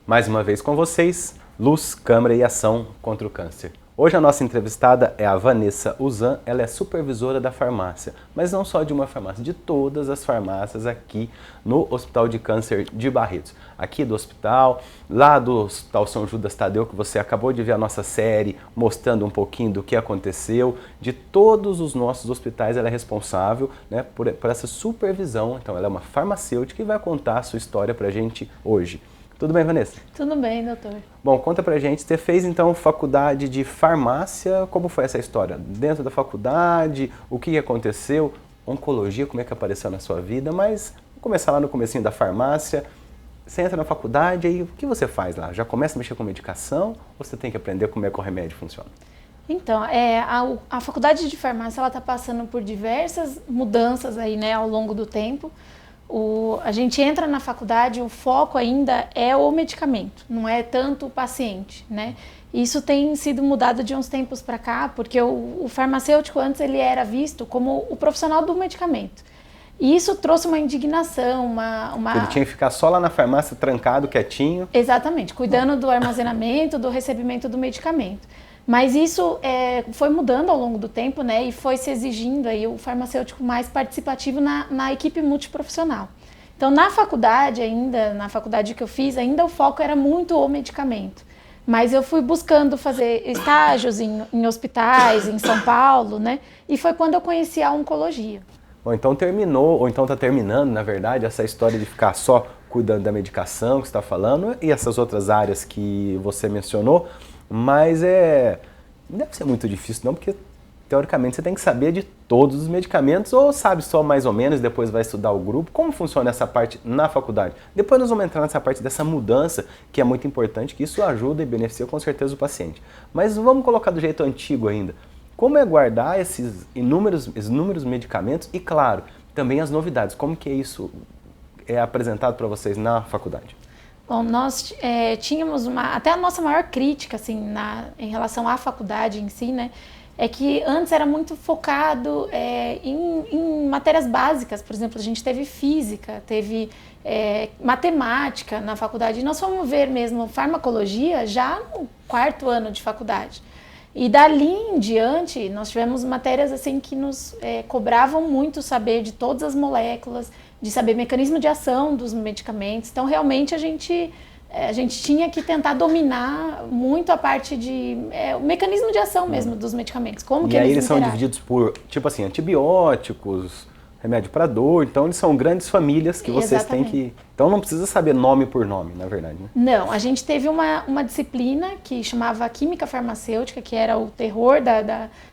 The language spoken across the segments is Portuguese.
Mais uma vez com vocês, Luz, Câmara e Ação contra o Câncer. Hoje a nossa entrevistada é a Vanessa Uzan, ela é supervisora da farmácia, mas não só de uma farmácia, de todas as farmácias aqui no Hospital de Câncer de Barretos. Aqui do hospital, lá do Hospital São Judas Tadeu, que você acabou de ver a nossa série mostrando um pouquinho do que aconteceu, de todos os nossos hospitais ela é responsável, né, por essa supervisão. Então ela é uma farmacêutica e vai contar a sua história pra gente hoje. Tudo bem, Vanessa? Tudo bem, doutor. Bom, conta pra gente, você fez então faculdade de farmácia, como foi essa história? Dentro da faculdade, o que aconteceu? Oncologia, como é que apareceu na sua vida? Mas vamos começar lá no comecinho da farmácia. Você entra na faculdade, aí o que você faz lá? Já começa a mexer com medicação ou você tem que aprender como é que o remédio funciona? Então, a faculdade de farmácia, ela está passando por diversas mudanças aí, né, ao longo do tempo. A gente entra na faculdade, o foco ainda é o medicamento, não é tanto o paciente, né? Isso tem sido mudado de uns tempos para cá, porque o farmacêutico antes ele era visto como o profissional do medicamento. E isso trouxe uma indignação, Ele tinha que ficar só lá na farmácia, trancado, quietinho. Exatamente, cuidando do armazenamento, do recebimento do medicamento. Mas isso foi mudando ao longo do tempo, né? E foi se exigindo aí o farmacêutico mais participativo na equipe multiprofissional. Então, na faculdade ainda, na faculdade que eu fiz, ainda o foco era muito o medicamento. Mas eu fui buscando fazer estágios em hospitais, em São Paulo, né? E foi quando eu conheci a oncologia. Bom, então terminou, ou então está terminando, na verdade, essa história de ficar só cuidando da medicação que você está falando e essas outras áreas que você mencionou. Mas não deve ser muito difícil não, porque teoricamente você tem que saber de todos os medicamentos ou sabe só mais ou menos, depois vai estudar o grupo. Como funciona essa parte na faculdade? Depois nós vamos entrar nessa parte dessa mudança, que é muito importante, que isso ajuda e beneficia com certeza o paciente. Mas vamos colocar do jeito antigo ainda. Como é guardar esses inúmeros medicamentos e, claro, também as novidades. Como que isso é apresentado para vocês na faculdade? Bom, nós tínhamos até a nossa maior crítica, assim, em relação à faculdade em si, né, é que antes era muito focado em matérias básicas. Por exemplo, a gente teve física, teve matemática na faculdade, e nós fomos ver mesmo farmacologia já no 4º ano de faculdade. E dali em diante, nós tivemos matérias assim que nos cobravam muito saber de todas as moléculas, de saber mecanismo de ação dos medicamentos. Então, realmente, a gente tinha que tentar dominar muito a parte o mecanismo de ação mesmo dos medicamentos. Como que eles são divididos por, tipo assim, antibióticos, remédio para dor. Então, eles são grandes famílias que vocês têm que... Então, não precisa saber nome por nome, na verdade, né? Não, a gente teve uma disciplina que chamava Química Farmacêutica, que era o terror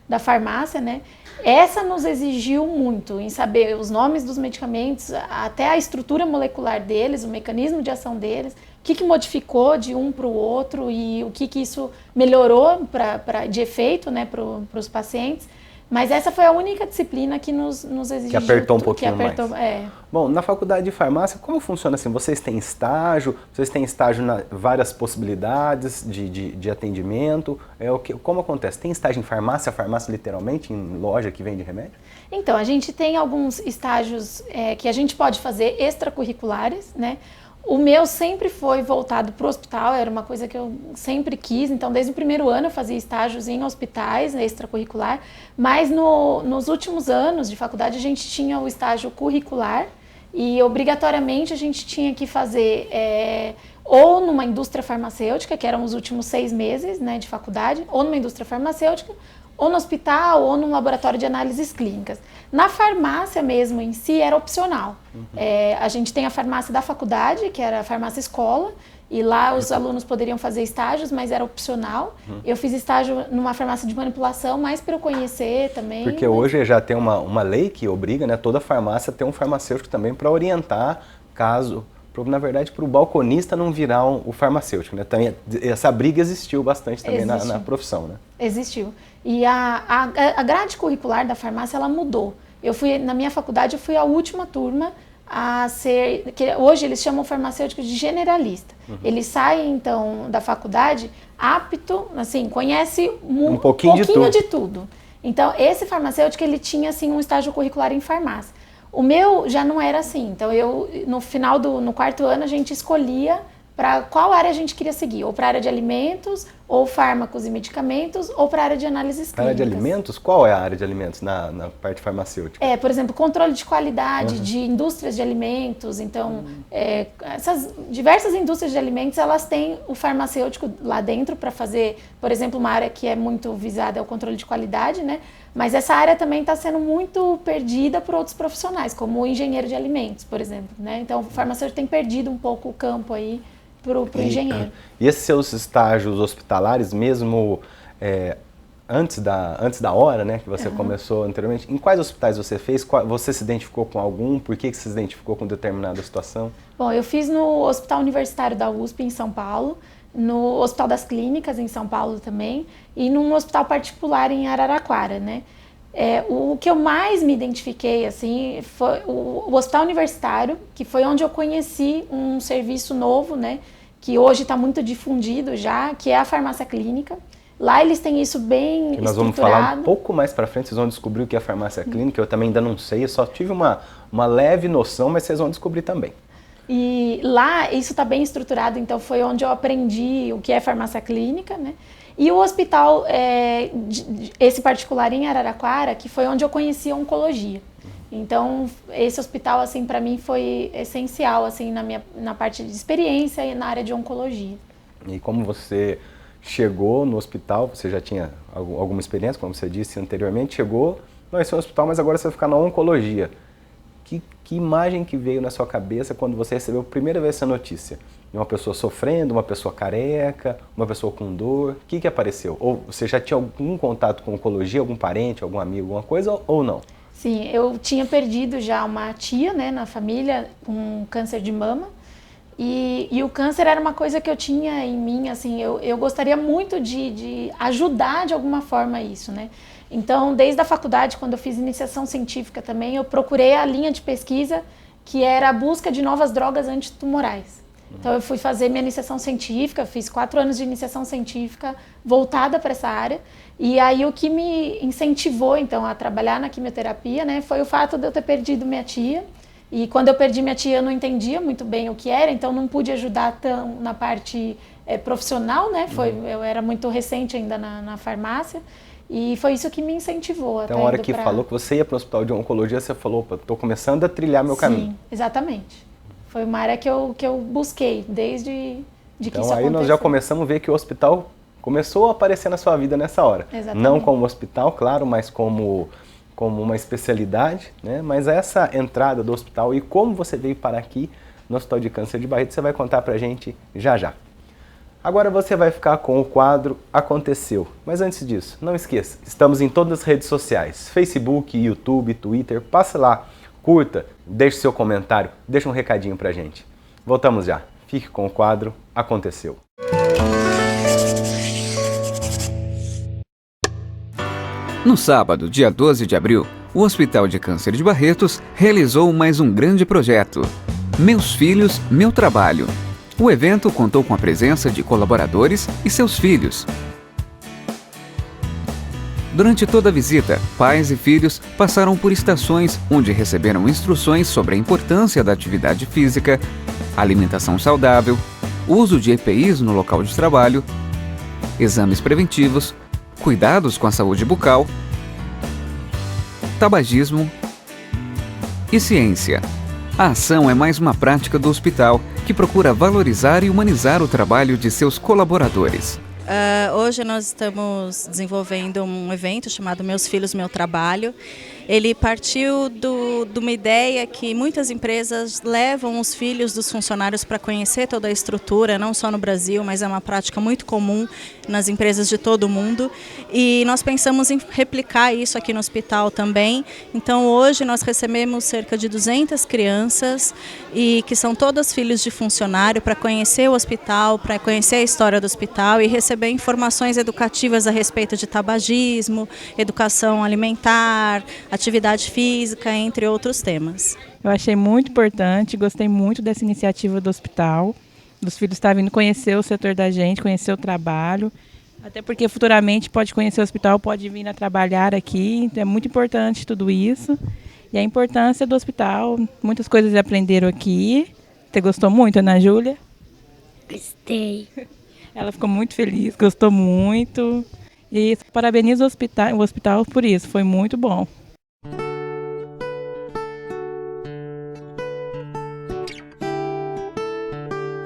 da farmácia, né? Essa nos exigiu muito em saber os nomes dos medicamentos, até a estrutura molecular deles, o mecanismo de ação deles, o que modificou de um para o outro e o que isso melhorou de efeito, né, para os pacientes. Mas essa foi a única disciplina que nos exigiu. Que apertou um pouquinho mais. É. Bom, na faculdade de farmácia, como funciona assim? Vocês têm estágio várias possibilidades de atendimento? Como acontece? Tem estágio em farmácia literalmente, em loja que vende remédio? Então, a gente tem alguns estágios que a gente pode fazer extracurriculares, né? O meu sempre foi voltado para o hospital, era uma coisa que eu sempre quis. Então, desde o 1º ano eu fazia estágios em hospitais, extracurricular, mas nos últimos anos de faculdade a gente tinha o estágio curricular e obrigatoriamente a gente tinha que fazer ou numa indústria farmacêutica, que eram os últimos 6 meses, né, de faculdade, ou numa indústria farmacêutica, ou no hospital, ou num laboratório de análises clínicas. Na farmácia mesmo em si era opcional. A gente tem a farmácia da faculdade, que era a farmácia escola, e lá os alunos poderiam fazer estágios, mas era opcional. Eu fiz estágio numa farmácia de manipulação, mais para eu conhecer também. Porque hoje já tem uma lei que obriga, né, toda farmácia a ter um farmacêutico também para orientar, na verdade, para o balconista não virar o farmacêutico, né? Também, essa briga existiu bastante também na profissão, né? Existiu. E a grade curricular da farmácia, ela mudou. Na minha faculdade, eu fui a última turma que hoje eles chamam farmacêutico de generalista. Ele sai, então, da faculdade apto, assim, conhece um pouquinho de tudo. Então, esse farmacêutico, ele tinha, assim, um estágio curricular em farmácia. O meu já não era assim. Então, no final no 4º ano, a gente escolhia para qual área a gente queria seguir, ou para a área de alimentos, ou fármacos e medicamentos, ou para a área de análises clínicas. A área de alimentos? Qual é a área de alimentos na parte farmacêutica? Por exemplo, controle de qualidade de indústrias de alimentos. Então, essas diversas indústrias de alimentos, elas têm o farmacêutico lá dentro para fazer, por exemplo, uma área que é muito visada é o controle de qualidade, né? Mas essa área também está sendo muito perdida por outros profissionais, como o engenheiro de alimentos, por exemplo, né? Então, o farmacêutico tem perdido um pouco o campo aí para o engenheiro. E esses seus estágios hospitalares, mesmo antes da hora, né, que você começou anteriormente, em quais hospitais você fez? Você se identificou com algum? Por que você se identificou com determinada situação? Bom, eu fiz no Hospital Universitário da USP, em São Paulo, no Hospital das Clínicas, em São Paulo também, e num hospital particular em Araraquara, né? O que eu mais me identifiquei, assim, foi o Hospital Universitário, que foi onde eu conheci um serviço novo, né? Que hoje está muito difundido já, que é a farmácia clínica. Lá eles têm isso bem estruturado. Nós vamos falar um pouco mais para frente, vocês vão descobrir o que é a farmácia clínica. Eu também ainda não sei, eu só tive uma leve noção, mas vocês vão descobrir também. E lá isso está bem estruturado, então foi onde eu aprendi o que é farmácia clínica, né? E o hospital, esse particular em Araraquara, que foi onde eu conheci a oncologia. Então, esse hospital, assim, para mim foi essencial, assim, na parte de experiência e na área de oncologia. E como você chegou no hospital, você já tinha alguma experiência, como você disse anteriormente, chegou, não, esse é um hospital, mas agora você vai ficar na oncologia. Que imagem que veio na sua cabeça quando você recebeu a primeira vez essa notícia? Uma pessoa sofrendo, uma pessoa careca, uma pessoa com dor, o que apareceu? Ou você já tinha algum contato com oncologia, algum parente, algum amigo, alguma coisa, ou não? Sim, eu tinha perdido já uma tia, né, na família com câncer de mama. E o câncer era uma coisa que eu tinha em mim, assim, eu gostaria muito de ajudar de alguma forma isso, né? Então, desde a faculdade, quando eu fiz iniciação científica também, eu procurei a linha de pesquisa que era a busca de novas drogas antitumorais. Então, eu fui fazer minha iniciação científica, fiz 4 anos de iniciação científica voltada para essa área. E aí, o que me incentivou, então, a trabalhar na quimioterapia, né, foi o fato de eu ter perdido minha tia. E quando eu perdi minha tia, eu não entendia muito bem o que era, então não pude ajudar tão na parte profissional, né? Eu era muito recente ainda na farmácia. E foi isso que me incentivou. Então, a hora que falou que você ia para o hospital de oncologia, você falou, opa, estou começando a trilhar meu caminho. Sim, exatamente. Foi uma área que eu busquei desde que isso aconteceu. Então, aí nós já começamos a ver que o hospital começou a aparecer na sua vida nessa hora. Exatamente. Não como hospital, claro, mas como uma especialidade, né? Mas essa entrada do hospital e como você veio parar aqui no Hospital de Câncer de Barretos, você vai contar pra gente já já. Agora você vai ficar com o quadro Aconteceu. Mas antes disso, não esqueça, estamos em todas as redes sociais, Facebook, YouTube, Twitter, passe lá, curta, deixe seu comentário, deixe um recadinho pra gente. Voltamos já. Fique com o quadro Aconteceu. No sábado, dia 12 de abril, o Hospital de Câncer de Barretos realizou mais um grande projeto, Meus Filhos, Meu Trabalho. O evento contou com a presença de colaboradores e seus filhos. Durante toda a visita, pais e filhos passaram por estações onde receberam instruções sobre a importância da atividade física, alimentação saudável, uso de EPIs no local de trabalho, exames preventivos, cuidados com a saúde bucal, tabagismo e ciência. A ação é mais uma prática do hospital que procura valorizar e humanizar o trabalho de seus colaboradores. Hoje nós estamos desenvolvendo um evento chamado Meus Filhos, Meu Trabalho. Ele partiu de uma ideia que muitas empresas levam os filhos dos funcionários para conhecer toda a estrutura, não só no Brasil, mas é uma prática muito comum nas empresas de todo o mundo. E nós pensamos em replicar isso aqui no hospital também. Então hoje nós recebemos cerca de 200 crianças, e que são todas filhos de funcionário, para conhecer o hospital, para conhecer a história do hospital e receber informações educativas a respeito de tabagismo, educação alimentar, atividade física, entre outros temas. Eu achei muito importante, gostei muito dessa iniciativa do hospital, dos filhos estar vindo conhecer o setor da gente, conhecer o trabalho, até porque futuramente pode conhecer o hospital, pode vir a trabalhar aqui, então é muito importante tudo isso. E a importância do hospital, muitas coisas aprenderam aqui. Você gostou muito, Ana Júlia? Gostei. Ela ficou muito feliz, gostou muito. E parabenizo o hospital por isso, foi muito bom.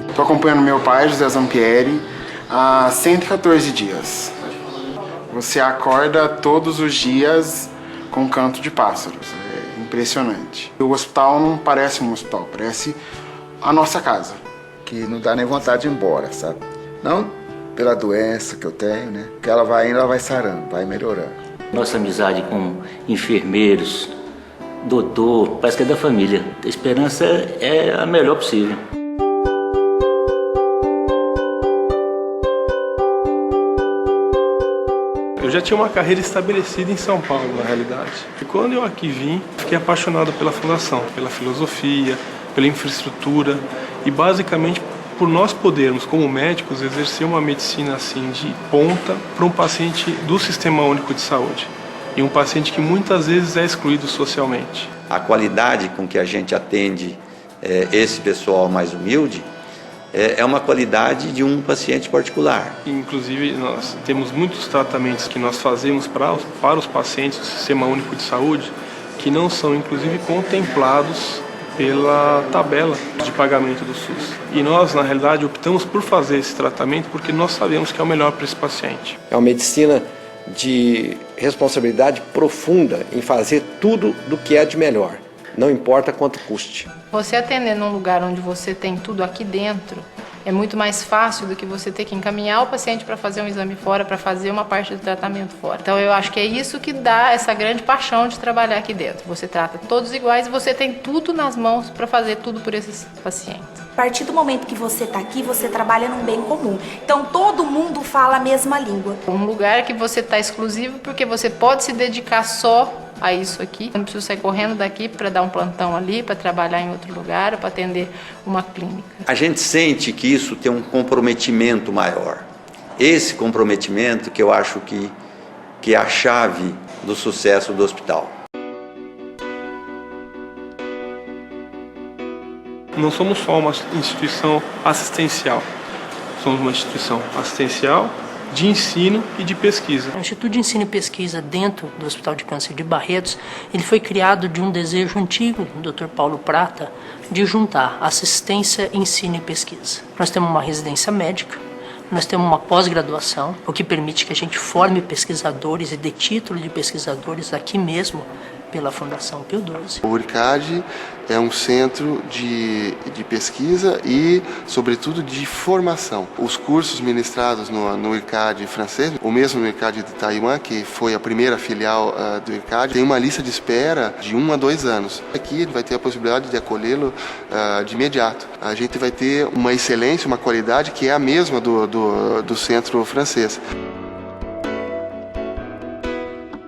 Estou acompanhando meu pai, José Zampieri, há 114 dias. Você acorda todos os dias com um canto de pássaros, é impressionante. O hospital não parece um hospital, parece a nossa casa. Que não dá nem vontade de ir embora, sabe? Não pela doença que eu tenho, né? Que ela vai indo, ela vai sarando, vai melhorando. Nossa amizade com enfermeiros, doutor, parece que é da família. A esperança é a melhor possível. Eu já tinha uma carreira estabelecida em São Paulo, na realidade. E quando eu aqui vim, fiquei apaixonado pela fundação, pela filosofia, pela infraestrutura e basicamente por nós podermos, como médicos, exercer uma medicina assim de ponta para um paciente do Sistema Único de Saúde e um paciente que muitas vezes é excluído socialmente. A qualidade com que a gente atende esse pessoal mais humilde é uma qualidade de um paciente particular. Inclusive, nós temos muitos tratamentos que nós fazemos para os pacientes do Sistema Único de Saúde que não são, inclusive, contemplados pela tabela de pagamento do SUS. E nós, na realidade, optamos por fazer esse tratamento porque nós sabemos que é o melhor para esse paciente. É uma medicina de responsabilidade profunda em fazer tudo do que é de melhor, não importa quanto custe. Você atender num lugar onde você tem tudo aqui dentro é muito mais fácil do que você ter que encaminhar o paciente para fazer um exame fora, para fazer uma parte do tratamento fora. Então eu acho que é isso que dá essa grande paixão de trabalhar aqui dentro. Você trata todos iguais e você tem tudo nas mãos para fazer tudo por esses pacientes. A partir do momento que você está aqui, você trabalha num bem comum. Então todo mundo fala a mesma língua. Um lugar que você está exclusivo porque você pode se dedicar só a isso aqui. Não preciso sair correndo daqui para dar um plantão ali, para trabalhar em outro lugar, ou para atender uma clínica. A gente sente que isso tem um comprometimento maior. Esse comprometimento que eu acho que é a chave do sucesso do hospital. Não somos só uma instituição assistencial, somos uma instituição assistencial, de ensino e de pesquisa. O Instituto de Ensino e Pesquisa dentro do Hospital de Câncer de Barretos, ele foi criado de um desejo antigo do Dr. Paulo Prata de juntar assistência, ensino e pesquisa. Nós temos uma residência médica, nós temos uma pós-graduação, o que permite que a gente forme pesquisadores e dê título de pesquisadores aqui mesmo pela Fundação Pio XII. O IRCAD é um centro de pesquisa e, sobretudo, de formação. Os cursos ministrados no IRCAD francês, ou mesmo no IRCAD de Taiwan, que foi a primeira filial do IRCAD, tem uma lista de espera de 1 a 2 anos. Aqui vai ter a possibilidade de acolhê-lo de imediato. A gente vai ter uma excelência, uma qualidade que é a mesma do centro francês.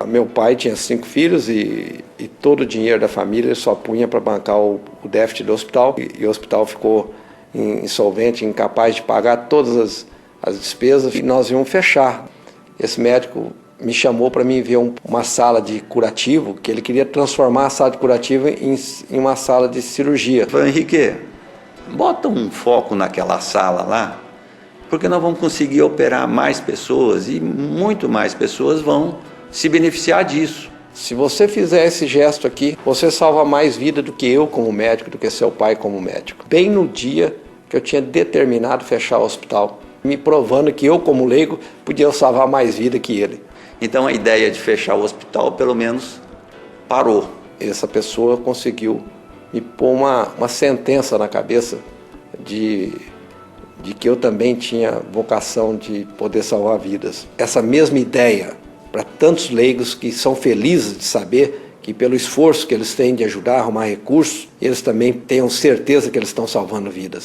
Meu pai tinha 5 filhos e todo o dinheiro da família ele só punha para bancar o déficit do hospital. E o hospital ficou insolvente, incapaz de pagar todas as despesas e nós íamos fechar. Esse médico me chamou para mim ver uma sala de curativo, que ele queria transformar a sala de curativo em uma sala de cirurgia. Falei, Henrique, bota um foco naquela sala lá, porque nós vamos conseguir operar mais pessoas e muito mais pessoas vão se beneficiar disso. Se você fizer esse gesto aqui, você salva mais vida do que eu como médico, do que seu pai como médico. Bem no dia que eu tinha determinado fechar o hospital, me provando que eu como leigo podia salvar mais vida que ele. Então a ideia de fechar o hospital pelo menos parou. Essa pessoa conseguiu me pôr uma sentença na cabeça de que eu também tinha vocação de poder salvar vidas. Essa mesma ideia para tantos leigos que são felizes de saber que pelo esforço que eles têm de ajudar a arrumar recursos, eles também tenham certeza que eles estão salvando vidas.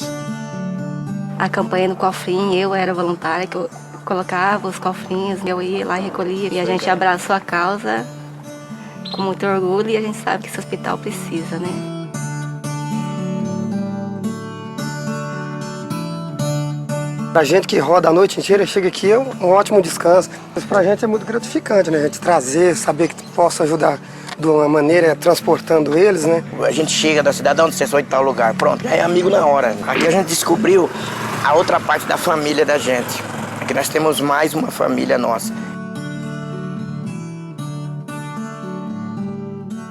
A campanha do cofrinho, eu era voluntária, que eu colocava os cofrinhos, eu ia lá e recolhia. E a gente abraçou a causa com muito orgulho e a gente sabe que esse hospital precisa, né? A gente que roda a noite inteira, chega aqui, é um ótimo descanso. Mas pra gente é muito gratificante, né? A gente trazer, saber que possa ajudar de uma maneira, transportando eles, né? A gente chega da cidade, onde você foi de tal lugar, pronto, já é amigo na hora. Aqui a gente descobriu a outra parte da família da gente. Aqui nós temos mais uma família nossa.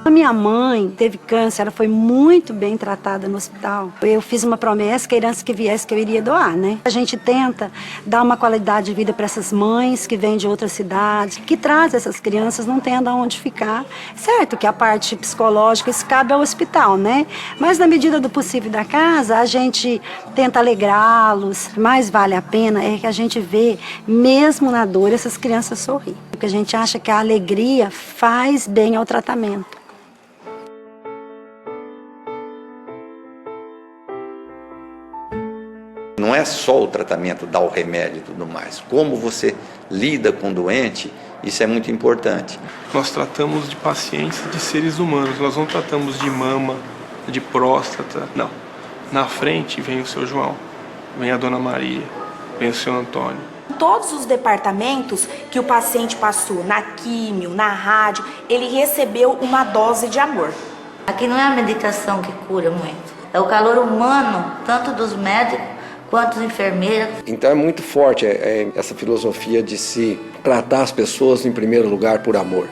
A minha mãe teve câncer, ela foi muito bem tratada no hospital. Eu fiz uma promessa que a herança que viesse que eu iria doar, né? A gente tenta dar uma qualidade de vida para essas mães que vêm de outras cidades, que trazem essas crianças, não têm onde ficar. Certo que a parte psicológica, isso cabe ao hospital, né? Mas na medida do possível da casa, a gente tenta alegrá-los. Mais vale a pena é que a gente vê, mesmo na dor, essas crianças sorrir. Porque a gente acha que a alegria faz bem ao tratamento. Não é só o tratamento, dar o remédio e tudo mais. Como você lida com o doente, isso é muito importante. Nós tratamos de pacientes de seres humanos, nós não tratamos de mama, de próstata, não. Na frente vem o seu João, vem a Dona Maria, vem o seu Antônio. Todos os departamentos que o paciente passou, na químio, na rádio, ele recebeu uma dose de amor. Aqui não é a medicação que cura muito, é o calor humano, tanto dos médicos quanto dos enfermeiros. Então é muito forte essa filosofia de se tratar as pessoas em primeiro lugar por amor.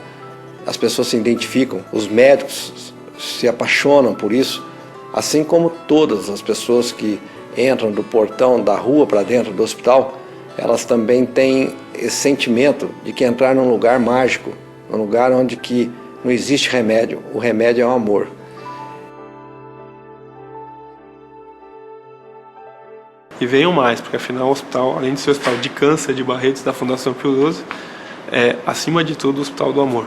As pessoas se identificam, os médicos se apaixonam por isso, assim como todas as pessoas que entram do portão da rua para dentro do hospital, elas também têm esse sentimento de que entrar num lugar mágico, num lugar onde que não existe remédio, o remédio é o amor. E venham mais, porque afinal o hospital, além de ser o Hospital de Câncer de Barretos da Fundação Pio XII, é, acima de tudo, o Hospital do Amor.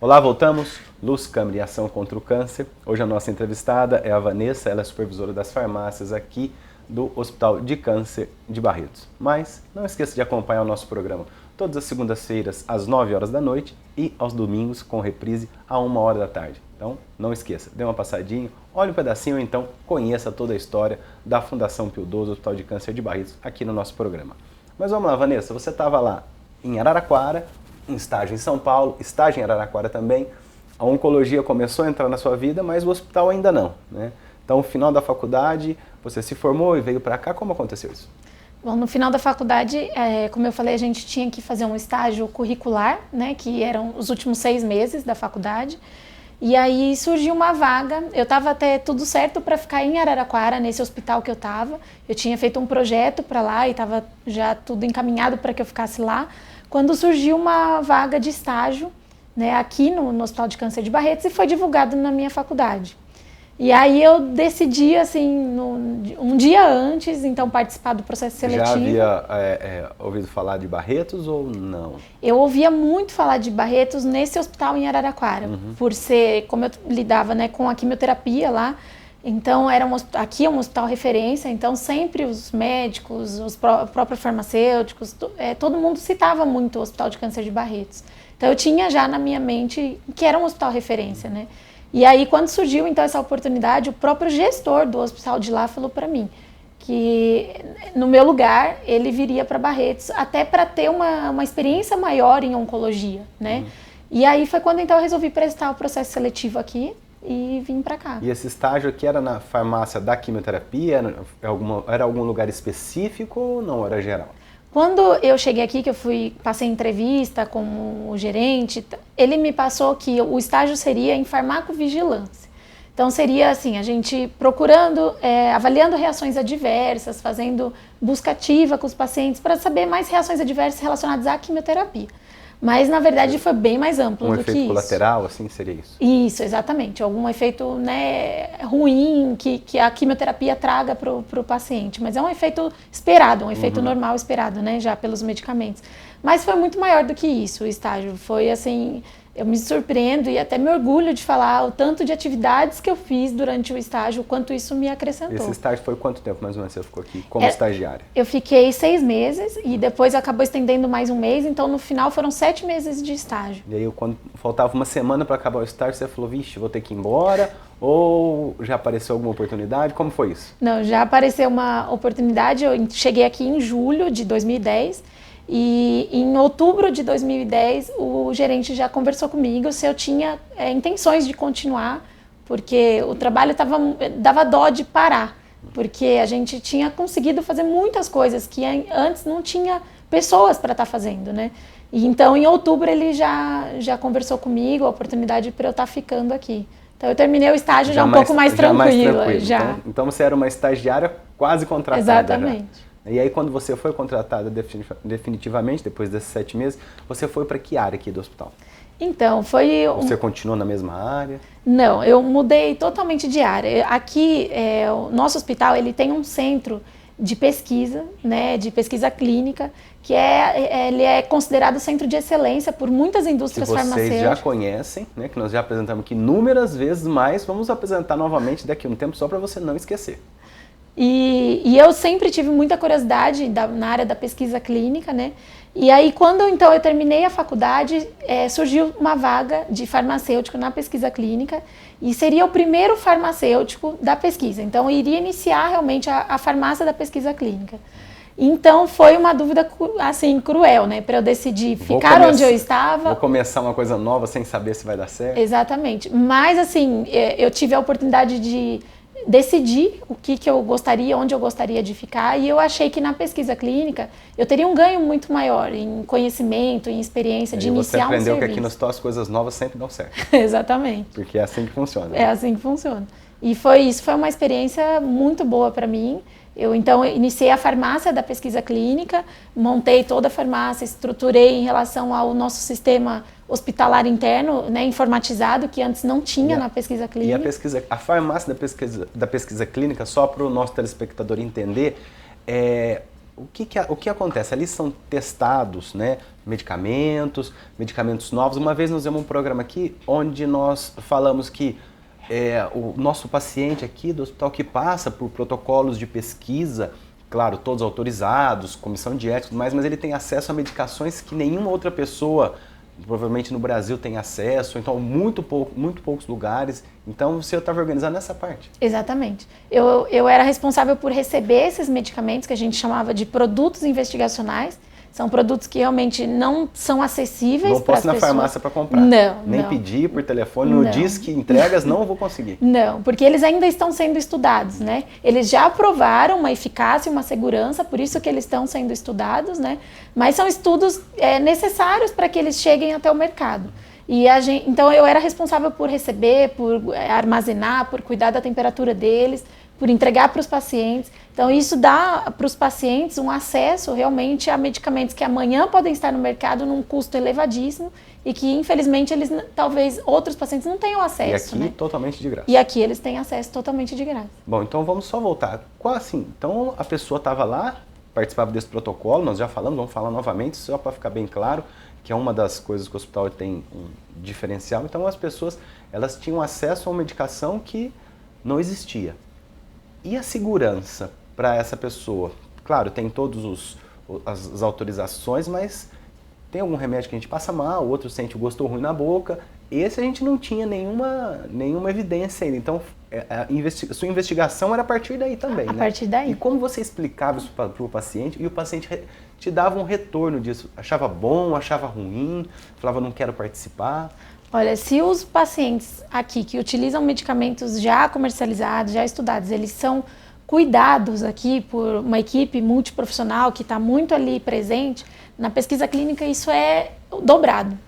Olá, voltamos. Luz, Câmara e Ação contra o Câncer. Hoje a nossa entrevistada é a Vanessa, ela é supervisora das farmácias aqui do Hospital de Câncer de Barretos. Mas não esqueça de acompanhar o nosso programa todas as segundas-feiras às 9 horas da noite e aos domingos com reprise à 1 hora da tarde. Então não esqueça, dê uma passadinha, olhe um pedacinho ou então conheça toda a história da Fundação Pio XII, Hospital de Câncer de Barretos, aqui no nosso programa. Mas vamos lá, Vanessa, você estava lá em Araraquara, em estágio em São Paulo, estágio em Araraquara também. A oncologia começou a entrar na sua vida, mas o hospital ainda não, né? Então, no final da faculdade, você se formou e veio para cá. Como aconteceu isso? Bom, no final da faculdade, como eu falei, a gente tinha que fazer um estágio curricular, né, que eram os últimos 6 meses da faculdade. E aí surgiu uma vaga. Eu estava até tudo certo para ficar em Araraquara, nesse hospital que eu estava. Eu tinha feito um projeto para lá e estava já tudo encaminhado para que eu ficasse lá. Quando surgiu uma vaga de estágio, né, aqui no Hospital de Câncer de Barretos, e foi divulgado na minha faculdade. E aí eu decidi, assim, um dia antes, então, participar do processo seletivo. Já havia ouvido falar de Barretos ou não? Eu ouvia muito falar de Barretos nesse hospital em Araraquara, por ser, como eu lidava, né, com a quimioterapia lá, então aqui é um hospital referência, então sempre os médicos, os próprios farmacêuticos, todo mundo citava muito o Hospital de Câncer de Barretos. Então eu tinha já na minha mente que era um hospital referência, né? E aí, quando surgiu, então, essa oportunidade, o próprio gestor do hospital de lá falou para mim que, no meu lugar, ele viria para Barretos, até para ter uma experiência maior em oncologia, né? E aí foi quando, então, eu resolvi prestar o processo seletivo aqui e vim para cá. E esse estágio aqui era na farmácia da quimioterapia? Era algum lugar específico ou não era geral? Quando eu cheguei aqui, que eu passei entrevista com o gerente, ele me passou que o estágio seria em farmacovigilância. Então seria assim, a gente procurando, avaliando reações adversas, fazendo busca ativa com os pacientes para saber mais reações adversas relacionadas à quimioterapia. Mas, na verdade, foi bem mais amplo do que isso. Um efeito colateral, assim, seria isso? Isso, exatamente. Algum efeito, né, ruim que a quimioterapia traga para o paciente. Mas é um efeito esperado, um efeito normal esperado, né, já pelos medicamentos. Mas foi muito maior do que isso, o estágio. Foi, assim, eu me surpreendo e até me orgulho de falar o tanto de atividades que eu fiz durante o estágio, o quanto isso me acrescentou. Esse estágio foi quanto tempo, mais ou menos, você ficou aqui como estagiária? Eu fiquei 6 meses e depois acabou estendendo mais um mês, então no final foram 7 meses de estágio. E aí, quando faltava uma semana para acabar o estágio, você falou, vixe, vou ter que ir embora? Ou já apareceu alguma oportunidade? Como foi isso? Não, já apareceu uma oportunidade, eu cheguei aqui em julho de 2010, E em outubro de 2010, o gerente já conversou comigo se eu tinha intenções de continuar, porque o trabalho dava dó de parar, porque a gente tinha conseguido fazer muitas coisas que antes não tinha pessoas para estar fazendo, né? E então, em outubro, ele já conversou comigo, a oportunidade para eu estar ficando aqui. Então, eu terminei o estágio já um pouco mais tranquila. Então, você era uma estagiária quase contratada. Exatamente. Já. E aí, quando você foi contratada definitivamente, depois desses 7 meses, você foi para que área aqui do hospital? Então, foi... Você continuou na mesma área? Não, eu mudei totalmente de área. Aqui, o nosso hospital, ele tem um centro de pesquisa, né, de pesquisa clínica, que ele é considerado centro de excelência por muitas indústrias farmacêuticas. Vocês já conhecem, né, que nós já apresentamos aqui inúmeras vezes, mas vamos apresentar novamente daqui a um tempo só para você não esquecer. E eu sempre tive muita curiosidade na área da pesquisa clínica, né? E aí, quando então eu terminei a faculdade, surgiu uma vaga de farmacêutico na pesquisa clínica e seria o primeiro farmacêutico da pesquisa. Então, eu iria iniciar realmente a farmácia da pesquisa clínica. Então, foi uma dúvida, assim, cruel, né? Para eu decidir ficar onde eu estava. Vou começar uma coisa nova sem saber se vai dar certo. Exatamente. Mas, assim, eu tive a oportunidade de decidir o que eu gostaria, onde eu gostaria de ficar, e eu achei que na pesquisa clínica eu teria um ganho muito maior em conhecimento, em experiência de iniciar um serviço. Você aprendeu que aqui no hospital as coisas novas sempre dão certo. Exatamente. Porque é assim que funciona. É assim que funciona. E foi uma experiência muito boa para mim. Eu, então, iniciei a farmácia da pesquisa clínica, montei toda a farmácia, estruturei em relação ao nosso sistema hospitalar interno, né, informatizado, que antes não tinha na pesquisa clínica. E a farmácia da pesquisa clínica, só para o nosso telespectador entender, o que acontece? Ali são testados, né, medicamentos novos. Uma vez nós temos um programa aqui onde nós falamos que o nosso paciente aqui do hospital que passa por protocolos de pesquisa, claro, todos autorizados, comissão de ética, mas ele tem acesso a medicações que nenhuma outra pessoa, provavelmente no Brasil, tem acesso, então muito poucos lugares. Então você estava organizando essa parte. Exatamente. Eu era responsável por receber esses medicamentos que a gente chamava de produtos investigacionais. São produtos que realmente não são acessíveis para as pessoas. Não posso ir na farmácia para comprar. Não. Nem pedir por telefone, no Disque entregas, não vou conseguir. Não, porque eles ainda estão sendo estudados, né? Eles já provaram uma eficácia e uma segurança, por isso que eles estão sendo estudados, né? Mas são estudos necessários para que eles cheguem até o mercado. E então eu era responsável por receber, por armazenar, por cuidar da temperatura deles, por entregar para os pacientes. Então, isso dá para os pacientes um acesso realmente a medicamentos que amanhã podem estar no mercado num custo elevadíssimo e que, infelizmente, talvez outros pacientes não tenham acesso. E aqui, totalmente de graça. E aqui eles têm acesso totalmente de graça. Bom, então vamos só voltar. Então, a pessoa estava lá, participava desse protocolo, nós já falamos, vamos falar novamente, só para ficar bem claro, que é uma das coisas que o hospital tem um diferencial. Então, as pessoas, elas tinham acesso a uma medicação que não existia. E a segurança para essa pessoa? Claro, tem todas as autorizações, mas tem algum remédio que a gente passa mal, o outro sente o gosto ruim na boca. Esse a gente não tinha nenhuma evidência ainda. Então, sua investigação era a partir daí também, né? A partir daí. E como você explicava isso para o paciente e o paciente te dava um retorno disso? Achava bom, achava ruim, falava não quero participar? Olha, se os pacientes aqui que utilizam medicamentos já comercializados, já estudados, eles são cuidados aqui por uma equipe multiprofissional que está muito ali presente, na pesquisa clínica isso é dobrado.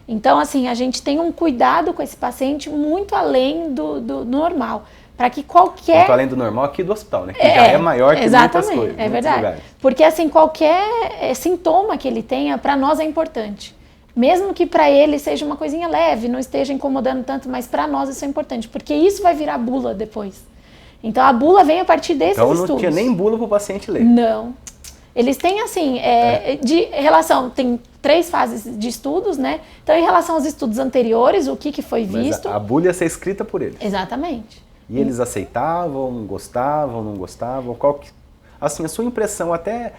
Então, assim, a gente tem um cuidado com esse paciente muito além do normal. Para que qualquer... Muito além do normal aqui do hospital, né? Que já é maior que muitas coisas. É verdade. Lugares. Porque, assim, qualquer sintoma que ele tenha, para nós é importante. Mesmo que para ele seja uma coisinha leve, não esteja incomodando tanto, mas para nós isso é importante, porque isso vai virar bula depois. Então a bula vem a partir desses estudos. Então não tinha nem bula para o paciente ler. Não. Eles têm assim, de relação, tem 3 fases de estudos, né? Então em relação aos estudos anteriores, o que foi visto... Mas a bula ia ser escrita por eles. Exatamente. E eles aceitavam, gostavam, não gostavam? Assim, a sua impressão até...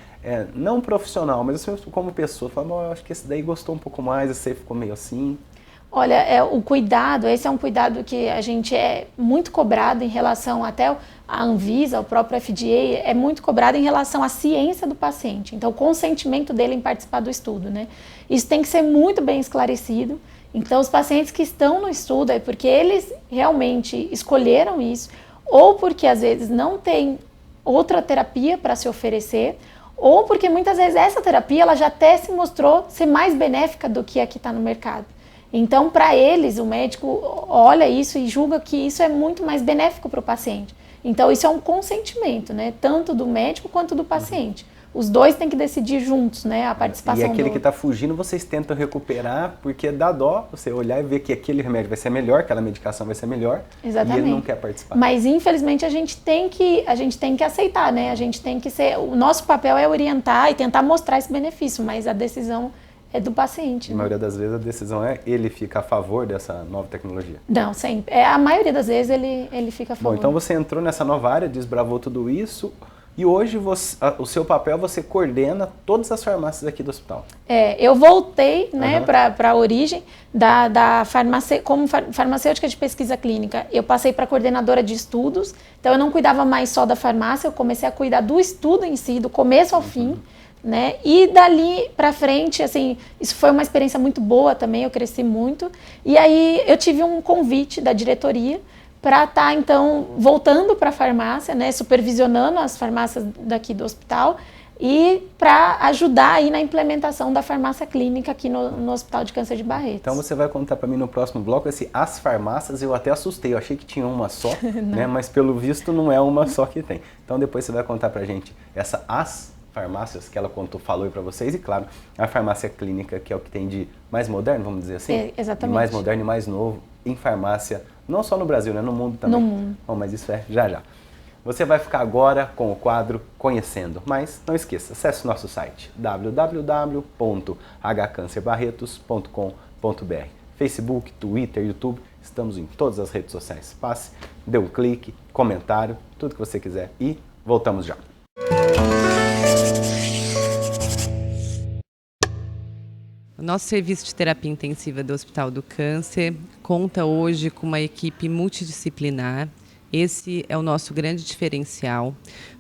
não profissional, mas assim, como pessoa, falava, eu acho que esse daí gostou um pouco mais, esse aí ficou meio assim. Olha, o cuidado, esse é um cuidado que a gente é muito cobrado em relação até a Anvisa, o próprio FDA, é muito cobrado em relação à ciência do paciente. Então, o consentimento dele em participar do estudo, né? Isso tem que ser muito bem esclarecido. Então, os pacientes que estão no estudo é porque eles realmente escolheram isso, ou porque às vezes não tem outra terapia para se oferecer, ou porque muitas vezes essa terapia ela já até se mostrou ser mais benéfica do que a que está no mercado. Então, para eles, o médico olha isso e julga que isso é muito mais benéfico para o paciente. Então, isso é um consentimento, né? Tanto do médico quanto do paciente. Os dois têm que decidir juntos, né? A participação. E aquele que está fugindo, vocês tentam recuperar, porque dá dó você olhar e ver que aquele remédio vai ser melhor, aquela medicação vai ser melhor. Exatamente. E ele não quer participar. Mas, infelizmente, a gente tem que aceitar, né? A gente tem que ser... O nosso papel é orientar e tentar mostrar esse benefício, mas a decisão é do paciente. Na maioria das vezes a decisão é ele fica a favor dessa nova tecnologia. Não, sempre. A maioria das vezes ele fica a favor. Bom, então você entrou nessa nova área, desbravou tudo isso e hoje o seu papel, você coordena todas as farmácias aqui do hospital. Eu voltei, né, para a origem da como farmacêutica de pesquisa clínica. Eu passei para coordenadora de estudos, então eu não cuidava mais só da farmácia, eu comecei a cuidar do estudo em si, do começo ao fim. Né? E dali para frente, assim, isso foi uma experiência muito boa também, eu cresci muito. E aí eu tive um convite da diretoria para estar, então, voltando para a farmácia, né, supervisionando as farmácias daqui do hospital e para ajudar aí na implementação da farmácia clínica aqui no Hospital de Câncer de Barretos. Então você vai contar para mim no próximo bloco as farmácias, eu até assustei, eu achei que tinha uma só, né, mas pelo visto não é uma só que tem. Então depois você vai contar para a gente as farmácias que ela falou aí para vocês e, claro, a farmácia clínica, que é o que tem de mais moderno, vamos dizer assim? Exatamente. Mais moderno e mais novo em farmácia, não só no Brasil, né? No mundo também. No mundo. Bom, mas isso é já. Você vai ficar agora com o quadro Conhecendo, mas não esqueça, acesse o nosso site www.hcancerbarretos.com.br. Facebook, Twitter, YouTube, estamos em todas as redes sociais. Passe, dê um clique, comentário, tudo que você quiser e voltamos já. O nosso serviço de terapia intensiva do Hospital do Câncer conta hoje com uma equipe multidisciplinar. Esse é o nosso grande diferencial.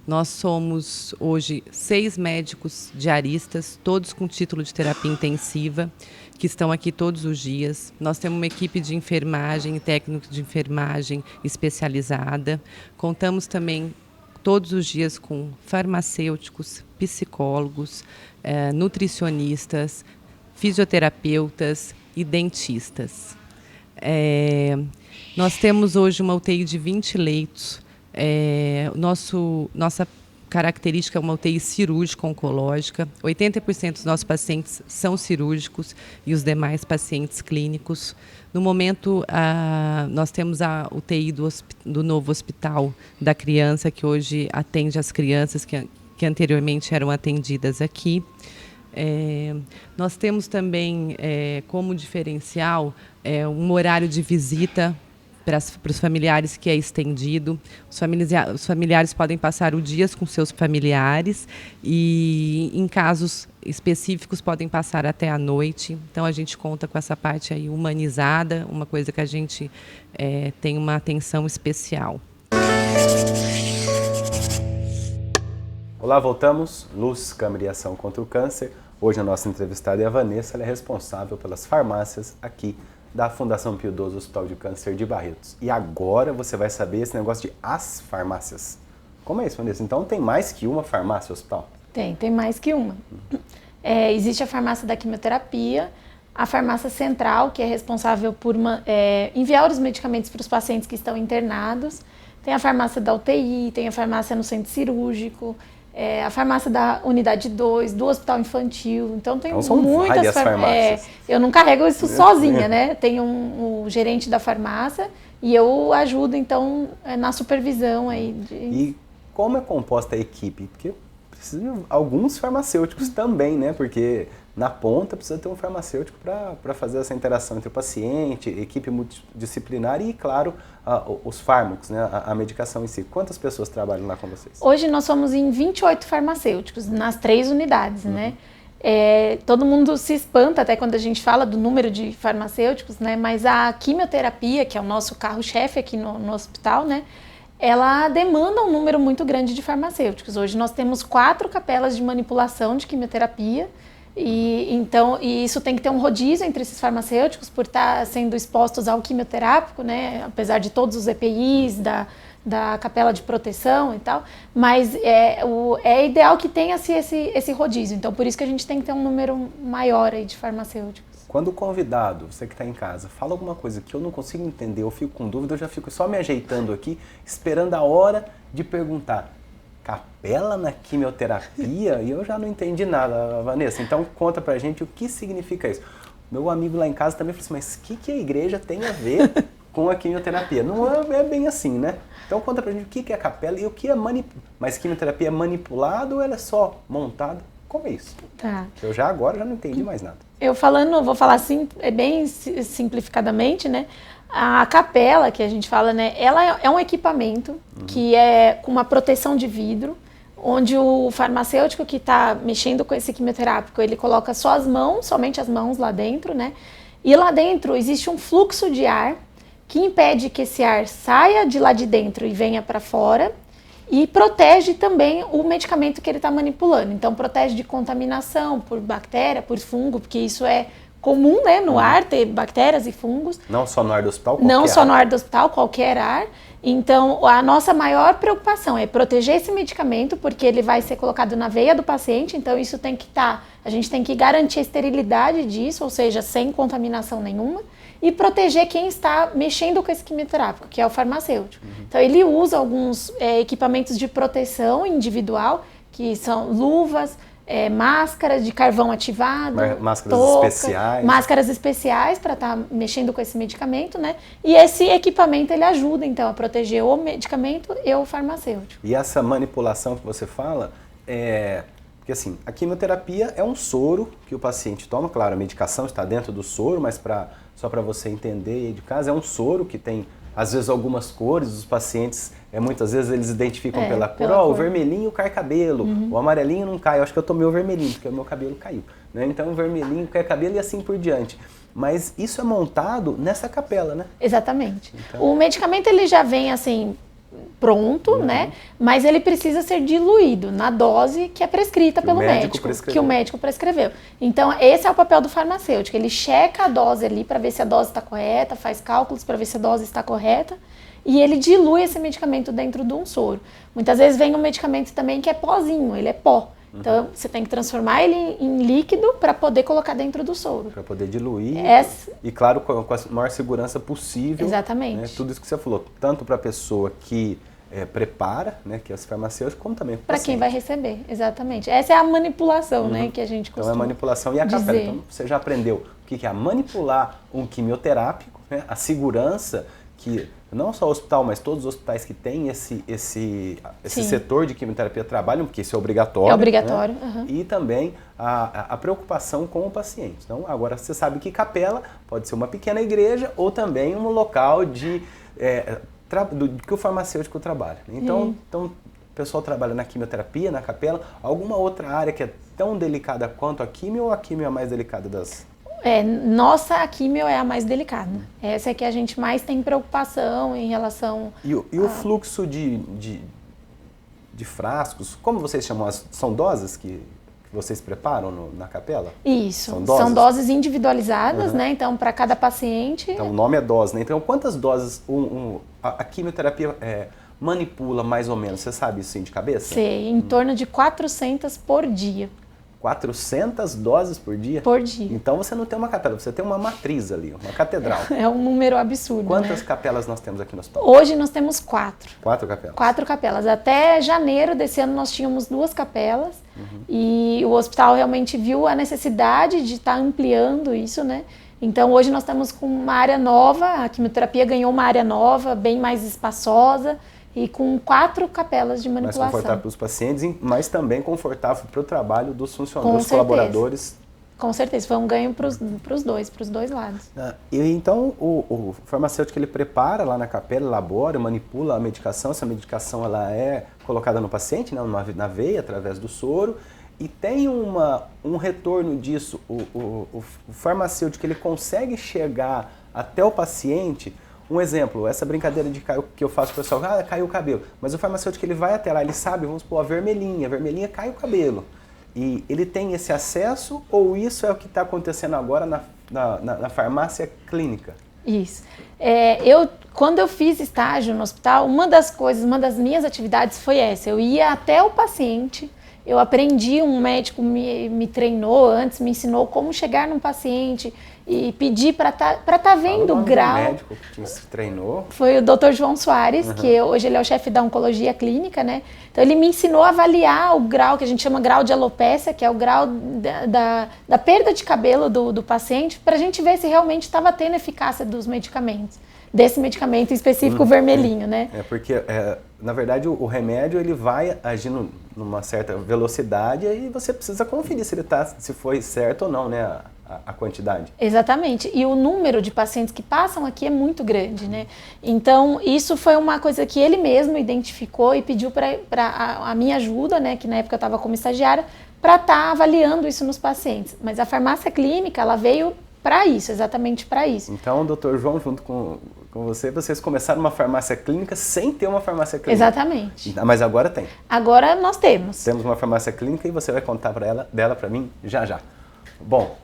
Nós somos hoje 6 médicos diaristas, todos com título de terapia intensiva, que estão aqui todos os dias. Nós temos uma equipe de enfermagem e técnico de enfermagem especializada. Contamos também todos os dias com farmacêuticos, psicólogos, nutricionistas, fisioterapeutas e dentistas. Nós temos hoje uma UTI de 20 leitos. Nossa característica é uma UTI cirúrgico-oncológica. 80% dos nossos pacientes são cirúrgicos e os pacientes clínicos. No momento, nós temos a UTI do novo Hospital da Criança, que hoje atende as crianças que anteriormente eram atendidas aqui. Nós temos também como diferencial um horário de visita para os familiares que é estendido. Os familiares podem passar o dia com seus familiares e, em casos específicos, podem passar até a noite. Então, a gente conta com essa parte aí humanizada, uma coisa que a gente tem uma atenção especial. Olá, voltamos. Luz, Câmara e Ação contra o Câncer. Hoje a nossa entrevistada é a Vanessa, ela é responsável pelas farmácias aqui da Fundação Pio XII Hospital de Câncer de Barretos. E agora você vai saber esse negócio de as farmácias. Como é isso, Vanessa? Então tem mais que uma farmácia hospital? Tem mais que uma. Existe a farmácia da quimioterapia, a farmácia central, que é responsável por enviar os medicamentos para os pacientes que estão internados. Tem a farmácia da UTI, tem a farmácia no centro cirúrgico, a farmácia da unidade 2, do hospital infantil. Então tem muitas farmácias. Eu não carrego isso sozinha, né? Tem um gerente da farmácia e eu ajudo, então, na supervisão aí. E como é composta a equipe? Porque precisa de alguns farmacêuticos também, né? Porque na ponta precisa ter um farmacêutico para fazer essa interação entre o paciente, equipe multidisciplinar e, claro, os fármacos, né? A medicação em si. Quantas pessoas trabalham lá com vocês? Hoje nós somos em 28 farmacêuticos, nas 3 unidades, né? todo mundo se espanta até quando a gente fala do número de farmacêuticos, né? Mas a quimioterapia, que é o nosso carro-chefe aqui no hospital, né? Ela demanda um número muito grande de farmacêuticos. Hoje nós temos 4 capelas de manipulação de quimioterapia e isso tem que ter um rodízio entre esses farmacêuticos por estar sendo expostos ao quimioterápico, né? Apesar de todos os EPIs, da capela de proteção e tal, mas é ideal que tenha esse rodízio. Então, por isso que a gente tem que ter um número maior aí de farmacêuticos. Quando o convidado, você que está em casa, fala alguma coisa que eu não consigo entender, eu fico com dúvida, eu já fico só me ajeitando aqui, esperando a hora de perguntar. Capela na quimioterapia? E eu já não entendi nada, Vanessa. Então, conta pra gente o que significa isso. Meu amigo lá em casa também falou assim, mas o que a igreja tem a ver com a quimioterapia? Não é bem assim, né? Então conta pra gente o que é a capela e o que é Mas quimioterapia é manipulado ou ela é só montada? Como é isso? Tá. Eu agora já não entendi mais nada. Vou falar assim, bem simplificadamente, né? A capela que a gente fala, né? Ela é um equipamento que é com uma proteção de vidro, onde o farmacêutico que está mexendo com esse quimioterápico, ele coloca só somente as mãos lá dentro, né? E lá dentro existe um fluxo de ar que impede que esse ar saia de lá de dentro e venha para fora e protege também o medicamento que ele está manipulando. Então, protege de contaminação por bactéria, por fungo, porque isso é comum, né, no ar, ter bactérias e fungos. Não só no ar do hospital, qualquer ar. Então, a nossa maior preocupação é proteger esse medicamento, porque ele vai ser colocado na veia do paciente, então isso tem que a gente tem que garantir a esterilidade disso, ou seja, sem contaminação nenhuma, e proteger quem está mexendo com esse quimioterápico, que é o farmacêutico. Então, ele usa alguns equipamentos de proteção individual, que são luvas, máscaras de carvão ativado, máscaras especiais para estar mexendo com esse medicamento, né? E esse equipamento ele ajuda então a proteger o medicamento e o farmacêutico. E essa manipulação que você fala porque assim, a quimioterapia é um soro que o paciente toma, claro, a medicação está dentro do soro, mas só para você entender aí de casa, é um soro que tem às vezes algumas cores, os pacientes, muitas vezes eles identificam pela cor. O vermelhinho cai cabelo, o amarelinho não cai. Eu acho que eu tomei o vermelhinho, porque o meu cabelo caiu. Né? Então o vermelhinho cai cabelo e assim por diante. Mas isso é montado nessa capela, né? Exatamente. Então... O medicamento ele já vem assim pronto, né? Mas ele precisa ser diluído na dose que é prescrita pelo médico, que o médico prescreveu. Então, esse é o papel do farmacêutico. Ele checa a dose ali para ver se a dose está correta, faz cálculos para ver se a dose está correta e ele dilui esse medicamento dentro de um soro. Muitas vezes vem um medicamento também que é pozinho, ele é pó. Então, você tem que transformar ele em líquido para poder colocar dentro do soro. Para poder diluir e, claro, com a maior segurança possível. Exatamente. Né, tudo isso que você falou, tanto para a pessoa que prepara, né, que é o farmacêutico, como também para quem vai receber, exatamente. Essa é a manipulação, né, que a gente costuma Então, é a manipulação e a capela. Então, você já aprendeu o que é manipular um quimioterápico, né, a segurança que não só o hospital, mas todos os hospitais que têm esse setor de quimioterapia trabalham, porque isso é obrigatório. É obrigatório. Né? E também a preocupação com o paciente. Então, agora você sabe que capela pode ser uma pequena igreja ou também um local que o farmacêutico trabalha. Então, o pessoal trabalha na quimioterapia, na capela. Alguma outra área que é tão delicada quanto a quimio ou a quimio é a mais delicada das... Nossa quimio é a mais delicada. Essa é que a gente mais tem preocupação em relação... E o fluxo de frascos, como vocês chamam? São doses que vocês preparam na capela? Isso, são doses individualizadas, né? Então, para cada paciente... Então, o nome é dose, né? Então, quantas doses a quimioterapia manipula mais ou menos? Você sabe isso de cabeça? Sei, em torno de 400 por dia. 400 doses por dia? Por dia. Então você não tem uma capela, você tem uma matriz ali, uma catedral. É um número absurdo. Quantas capelas nós temos aqui no hospital? Hoje nós temos 4. 4 capelas? 4 capelas. Até janeiro desse ano nós tínhamos 2 capelas e o hospital realmente viu a necessidade de estar ampliando isso, né? Então hoje nós estamos com uma área nova, a quimioterapia ganhou uma área nova, bem mais espaçosa, e com 4 capelas de manipulação. Mais confortável para os pacientes, mas também confortável para o trabalho dos funcionários, dos colaboradores. Com certeza, foi um ganho para os dois lados. E então o farmacêutico ele prepara lá na capela, elabora, manipula a medicação. Essa medicação ela é colocada no paciente, né, na veia, através do soro. e tem um retorno disso, o farmacêutico ele consegue chegar até o paciente. Um exemplo, essa brincadeira que eu faço com o pessoal, caiu o cabelo, mas o farmacêutico ele vai até lá, ele sabe, vamos supor, a vermelhinha cai o cabelo. E ele tem esse acesso ou isso é o que está acontecendo agora na farmácia clínica? Isso. Quando eu fiz estágio no hospital, uma das minhas atividades foi essa. Eu ia até o paciente, eu aprendi, um médico me treinou antes, me ensinou como chegar num paciente e pedir para tá vendo o grau. O médico que te treinou? Foi o Dr. João Soares, que hoje ele é o chefe da oncologia clínica, né? Então ele me ensinou a avaliar o grau, que a gente chama grau de alopécia, que é o grau da perda de cabelo do paciente, para a gente ver se realmente estava tendo eficácia dos medicamentos. Desse medicamento específico vermelhinho, né? Porque, na verdade, o remédio ele vai agindo numa certa velocidade e você precisa conferir se foi certo ou não, né, a quantidade. Exatamente. E o número de pacientes que passam aqui é muito grande, né? Então, isso foi uma coisa que ele mesmo identificou e pediu para a minha ajuda, né, que na época eu estava como estagiária, para estar avaliando isso nos pacientes. Mas a farmácia clínica, ela veio para isso, exatamente para isso. Então, o Dr. João, junto com vocês começaram uma farmácia clínica sem ter uma farmácia clínica. Exatamente. Mas agora tem. Agora nós temos. Temos uma farmácia clínica e você vai contar dela para mim já. Bom,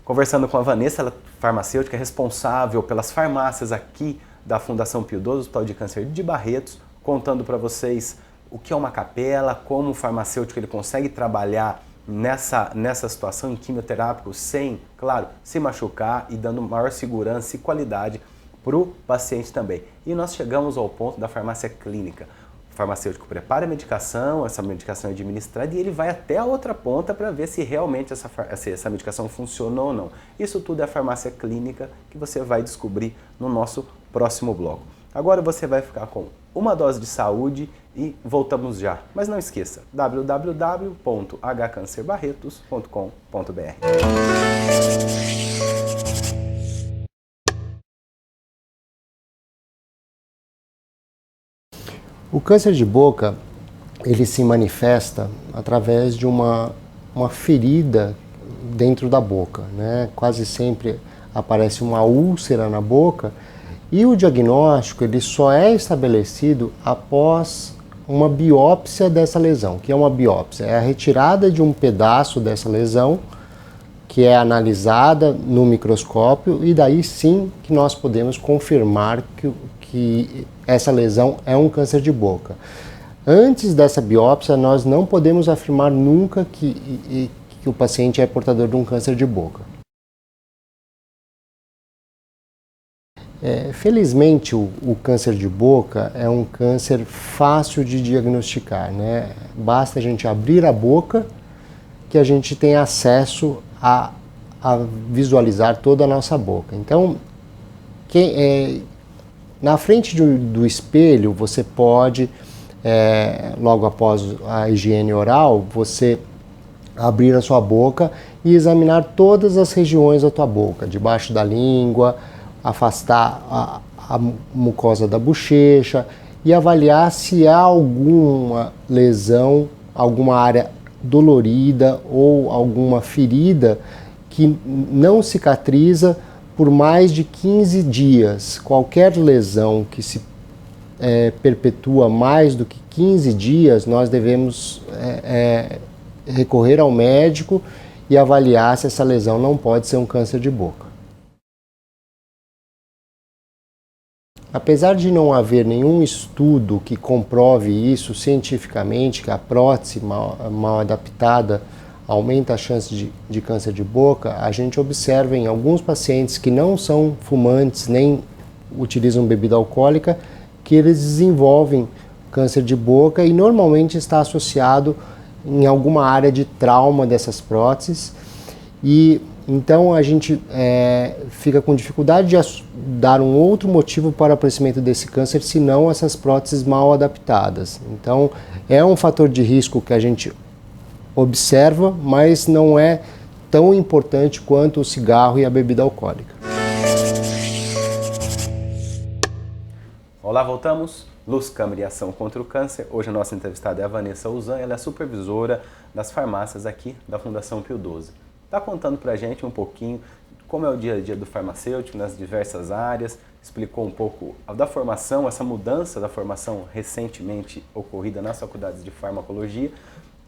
conversando com a Vanessa, ela é farmacêutica, responsável pelas farmácias aqui da Fundação Pio XII, Hospital de Câncer de Barretos, contando para vocês o que é uma capela, como o farmacêutico ele consegue trabalhar nessa situação em quimioterápico sem, claro, se machucar e dando maior segurança e qualidade para o paciente também. E nós chegamos ao ponto da farmácia clínica. O farmacêutico prepara a medicação, essa medicação é administrada e ele vai até a outra ponta para ver se realmente essa medicação funcionou ou não. Isso tudo é a farmácia clínica que você vai descobrir no nosso próximo bloco. Agora você vai ficar com uma dose de saúde e voltamos já. Mas não esqueça, www.hcancerbarretos.com.br. O câncer de boca, ele se manifesta através de uma ferida dentro da boca, né? Quase sempre aparece uma úlcera na boca e o diagnóstico ele só é estabelecido após uma biópsia dessa lesão. O que é uma biópsia? É a retirada de um pedaço dessa lesão que é analisada no microscópio e daí sim que nós podemos confirmar que essa lesão é um câncer de boca. Antes dessa biópsia, nós não podemos afirmar nunca que o paciente é portador de um câncer de boca. Felizmente, o câncer de boca é um câncer fácil de diagnosticar, né? Basta a gente abrir a boca que a gente tem acesso a visualizar toda a nossa boca. Então, na frente do espelho, você pode, logo após a higiene oral, você abrir a sua boca e examinar todas as regiões da tua boca, debaixo da língua, afastar a mucosa da bochecha e avaliar se há alguma lesão, alguma área dolorida ou alguma ferida que não cicatriza por mais de 15 dias. Qualquer lesão que se perpetua mais do que 15 dias, nós devemos recorrer ao médico e avaliar se essa lesão não pode ser um câncer de boca. Apesar de não haver nenhum estudo que comprove isso cientificamente, que a prótese mal adaptada aumenta a chance de câncer de boca, a gente observa em alguns pacientes que não são fumantes nem utilizam bebida alcoólica, que eles desenvolvem câncer de boca e normalmente está associado em alguma área de trauma dessas próteses. E então a gente fica com dificuldade de dar um outro motivo para o aparecimento desse câncer, senão essas próteses mal adaptadas. Então é um fator de risco que a gente observa, mas não é tão importante quanto o cigarro e a bebida alcoólica. Olá, voltamos. Luz, Câmara e Ação contra o Câncer. Hoje a nossa entrevistada é a Vanessa Uzan, ela é supervisora das farmácias aqui da Fundação Pio XII. Está contando para a gente um pouquinho como é o dia a dia do farmacêutico nas diversas áreas, explicou um pouco da formação, essa mudança da formação recentemente ocorrida nas faculdades de farmacologia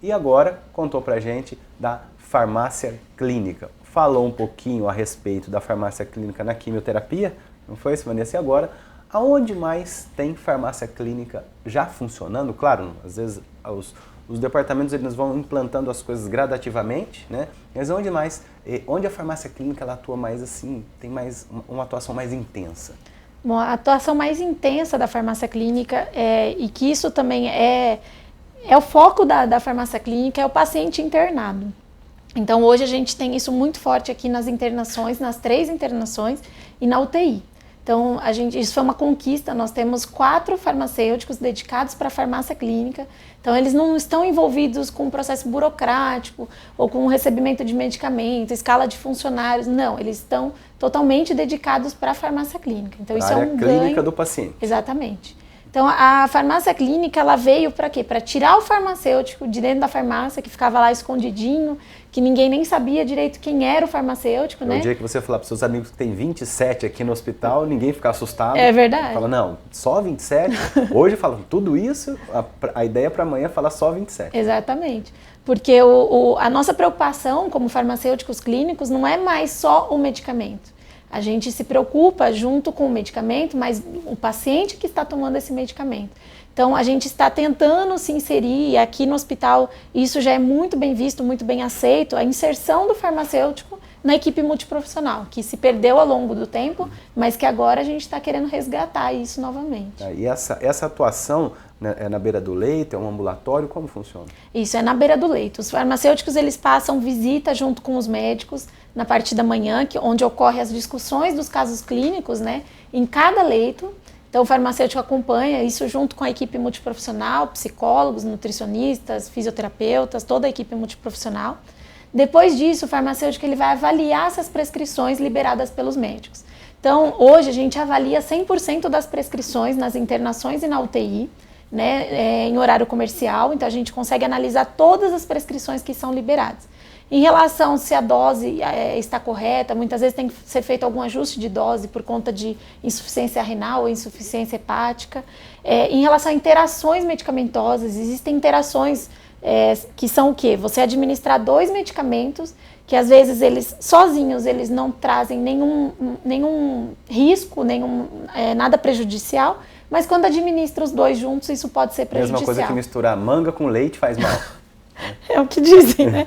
e agora contou para a gente da farmácia clínica. Falou um pouquinho a respeito da farmácia clínica na quimioterapia, não foi isso, Vanessa? E agora, aonde mais tem farmácia clínica já funcionando? Claro, às vezes os departamentos eles vão implantando as coisas gradativamente, né? Mas onde a farmácia clínica ela atua mais assim, tem mais uma atuação mais intensa? Bom, a atuação mais intensa da farmácia clínica e que isso também é o foco da farmácia clínica é o paciente internado. Então hoje a gente tem isso muito forte aqui nas internações, nas 3 internações e na UTI. Então, isso foi uma conquista, nós temos 4 farmacêuticos dedicados para a farmácia clínica, então eles não estão envolvidos com um processo burocrático ou com o recebimento de medicamento, escala de funcionários, não, eles estão totalmente dedicados para a farmácia clínica. Então, isso é um ganho. A clínica do paciente. Exatamente. Então, a farmácia clínica, ela veio para quê? Para tirar o farmacêutico de dentro da farmácia, que ficava lá escondidinho, que ninguém nem sabia direito quem era o farmacêutico, né? No dia que você falar para seus amigos que tem 27 aqui no hospital, ninguém fica assustado. É verdade. Fala, não, só 27? Hoje falam tudo isso, a ideia para amanhã é falar só 27. Exatamente. Porque a nossa preocupação como farmacêuticos clínicos não é mais só o medicamento. A gente se preocupa junto com o medicamento, mas o paciente que está tomando esse medicamento. Então, a gente está tentando se inserir, e aqui no hospital isso já é muito bem visto, muito bem aceito, a inserção do farmacêutico na equipe multiprofissional, que se perdeu ao longo do tempo, mas que agora a gente está querendo resgatar isso novamente. E essa atuação é na beira do leito, é um ambulatório, como funciona? Isso, é na beira do leito. Os farmacêuticos eles passam visita junto com os médicos na parte da manhã, onde ocorrem as discussões dos casos clínicos, né, em cada leito. Então, o farmacêutico acompanha isso junto com a equipe multiprofissional, psicólogos, nutricionistas, fisioterapeutas, toda a equipe multiprofissional. Depois disso, o farmacêutico ele vai avaliar essas prescrições liberadas pelos médicos. Então, hoje a gente avalia 100% das prescrições nas internações e na UTI, né, em horário comercial. Então, a gente consegue analisar todas as prescrições que são liberadas. Em relação se a dose está correta, muitas vezes tem que ser feito algum ajuste de dose por conta de insuficiência renal ou insuficiência hepática. Em relação a interações medicamentosas, existem interações que são o quê? Você administrar 2 medicamentos que às vezes eles sozinhos eles não trazem nenhum risco, nada prejudicial, mas quando administra os 2 juntos isso pode ser prejudicial. Mesma coisa que misturar manga com leite faz mal. É o que dizem, né?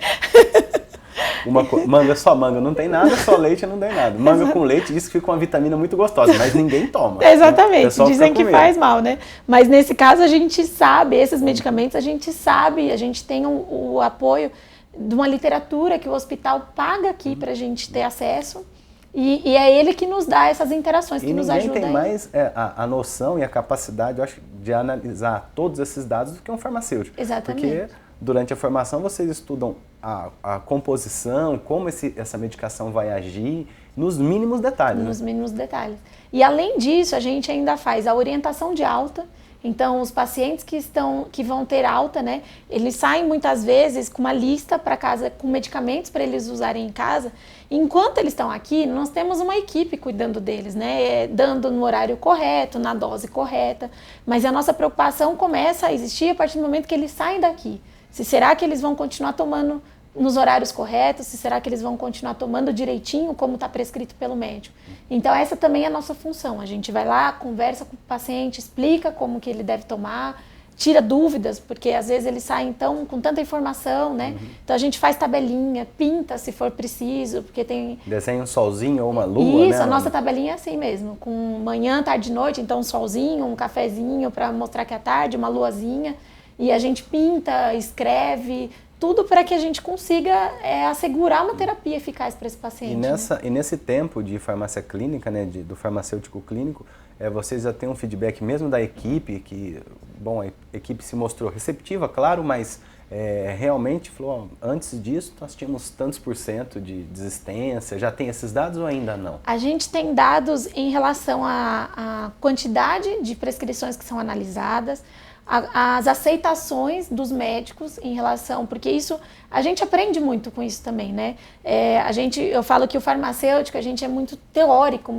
Só manga não tem nada, só leite não tem nada. Manga com leite diz que fica uma vitamina muito gostosa, mas ninguém toma. Exatamente, né? Dizem que faz mal, né? Mas nesse caso a gente sabe, esses medicamentos a gente sabe, a gente tem o apoio de uma literatura que o hospital paga aqui para a gente ter acesso. E é ele que nos dá essas interações, que nos ajuda. E ninguém tem mais a noção e a capacidade, eu acho, de analisar todos esses dados do que um farmacêutico. Exatamente. Porque durante a formação vocês estudam a composição, como essa medicação vai agir, nos mínimos detalhes. Nos mínimos detalhes. E além disso, a gente ainda faz a orientação de alta. Então, os pacientes que vão ter alta, né, eles saem muitas vezes com uma lista para casa, com medicamentos para eles usarem em casa. Enquanto eles estão aqui, nós temos uma equipe cuidando deles, né, dando no horário correto, na dose correta. Mas a nossa preocupação começa a existir a partir do momento que eles saem daqui. Será que eles vão continuar tomando nos horários corretos? Será que eles vão continuar tomando direitinho como está prescrito pelo médico? Então essa também é a nossa função. A gente vai lá, conversa com o paciente, explica como que ele deve tomar, tira dúvidas, porque às vezes eles saem então com tanta informação, né? Então a gente faz tabelinha, pinta se for preciso, porque tem... Desenha um solzinho ou uma lua, Isso, né? A nossa tabelinha é assim mesmo, com manhã, tarde e noite, então um solzinho, um cafezinho para mostrar que é tarde, uma luazinha. E a gente pinta, escreve, tudo para que a gente consiga assegurar uma terapia eficaz para esse paciente. E nesse tempo de farmácia clínica, né, do farmacêutico clínico, vocês já têm um feedback mesmo da equipe, que, bom, a equipe se mostrou receptiva, claro, mas realmente falou, antes disso nós tínhamos tantos % de desistência, já tem esses dados ou ainda não? A gente tem dados em relação à quantidade de prescrições que são analisadas, as aceitações dos médicos em relação, porque isso, a gente aprende muito com isso também, né? Eu falo que o farmacêutico, a gente é muito teórico,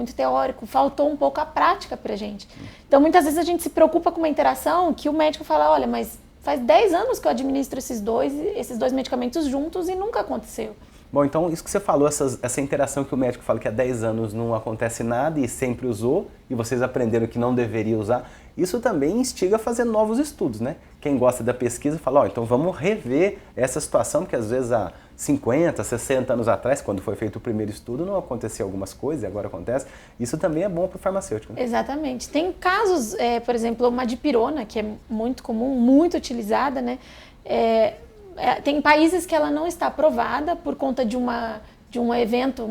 faltou um pouco a prática pra gente. Então, muitas vezes a gente se preocupa com uma interação que o médico fala, olha, mas faz 10 anos que eu administro esses dois medicamentos juntos e nunca aconteceu. Bom, então isso que você falou, essa interação que o médico fala que há 10 anos não acontece nada e sempre usou, e vocês aprenderam que não deveria usar, isso também instiga a fazer novos estudos, né? Quem gosta da pesquisa fala, então vamos rever essa situação, porque às vezes há 50, 60 anos atrás, quando foi feito o primeiro estudo, não acontecia algumas coisas e agora acontece. Isso também é bom para o farmacêutico, né? Exatamente. Tem casos, por exemplo, uma dipirona, que é muito comum, muito utilizada, né? Tem países que ela não está aprovada por conta de um evento,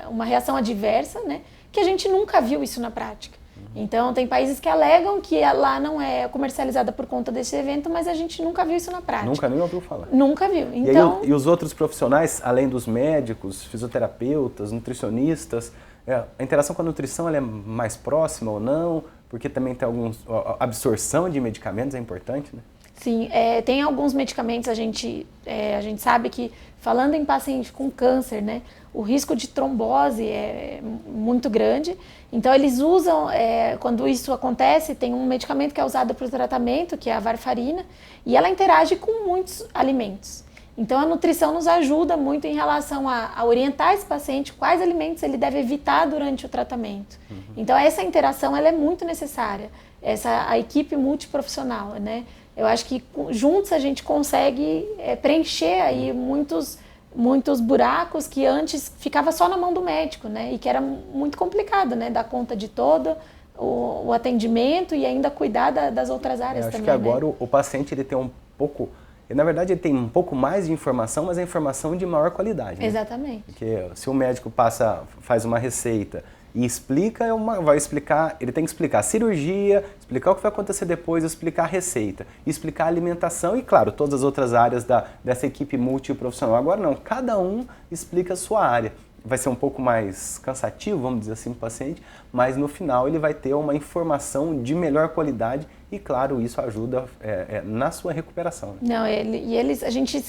uma reação adversa, né? Que a gente nunca viu isso na prática. Então, tem países que alegam que lá não é comercializada por conta desse evento, mas a gente nunca viu isso na prática. Nunca nem ouviu falar. Nunca viu. Então, e os outros profissionais, além dos médicos, fisioterapeutas, nutricionistas, a interação com a nutrição ela é mais próxima ou não? Porque também tem a absorção de medicamentos é importante, né? Sim, tem alguns medicamentos, a gente sabe que, falando em paciente com câncer, né, o risco de trombose é muito grande. Então, eles usam, quando isso acontece, tem um medicamento que é usado para o tratamento, que é a varfarina, e ela interage com muitos alimentos. Então, a nutrição nos ajuda muito em relação a orientar esse paciente quais alimentos ele deve evitar durante o tratamento. Então, essa interação ela é muito necessária, a equipe multiprofissional, né? Eu acho que juntos a gente consegue preencher aí muitos buracos que antes ficava só na mão do médico, né? E que era muito complicado, né? Dar conta de todo o atendimento e ainda cuidar das outras áreas também. Acho que agora, né? o paciente ele tem um pouco... Na verdade, ele tem um pouco mais de informação, mas é informação de maior qualidade, né? Exatamente. Porque se o médico faz uma receita e explica, ele tem que explicar a cirurgia, explicar o que vai acontecer depois, explicar a receita, explicar a alimentação e, claro, todas as outras áreas dessa equipe multiprofissional. Agora não, cada um explica a sua área. Vai ser um pouco mais cansativo, vamos dizer assim, para o paciente, mas no final ele vai ter uma informação de melhor qualidade e, claro, isso ajuda na sua recuperação. Né? Não, a gente